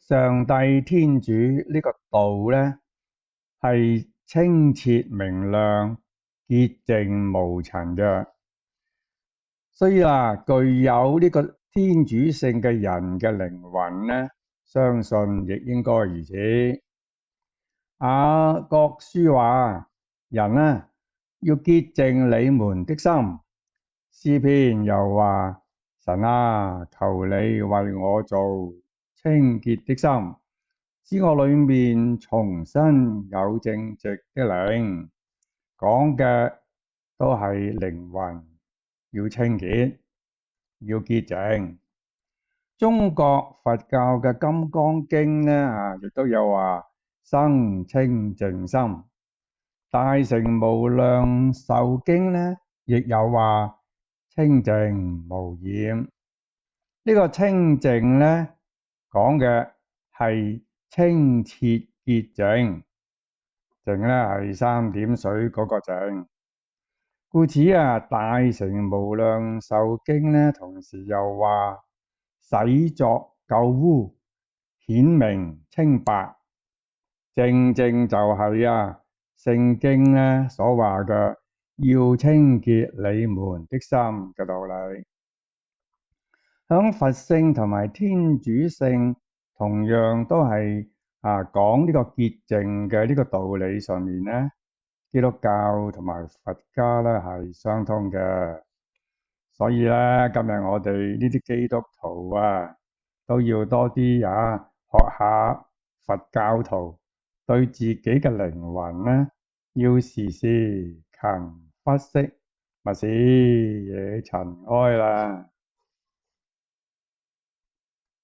上帝天主呢個道呢，係清澈明亮、潔淨無塵嘅，所以具有呢個天主性嘅人嘅靈魂呢，相信亦應該如此。雅各書話：人要潔淨你們的心。詩篇又話：神求你為我造清潔的心，使我裏面重新有正直的靈。講嘅都係靈魂要清潔，要潔淨。中國佛教嘅《金剛經》呢，亦都有話生清淨心。大乘無量壽經呢，亦有話清淨無染。呢個清淨呢，講嘅係清澈潔淨，淨呢係三點水嗰個淨。故此大乘無量壽經呢，同時又話洗濯舊污，顯明清白。正正就係聖經呢所話嘅要清潔你們的心嘅道理。響佛性同埋天主性同樣都係講呢個潔淨嘅呢個道理上面呢，基督教同埋佛家呢係相通嘅。所以呢，今日我哋呢啲基督徒都要多啲學下佛教徒，對自己嘅靈魂呢，要時時勤拂拭，勿使惹塵埃啦。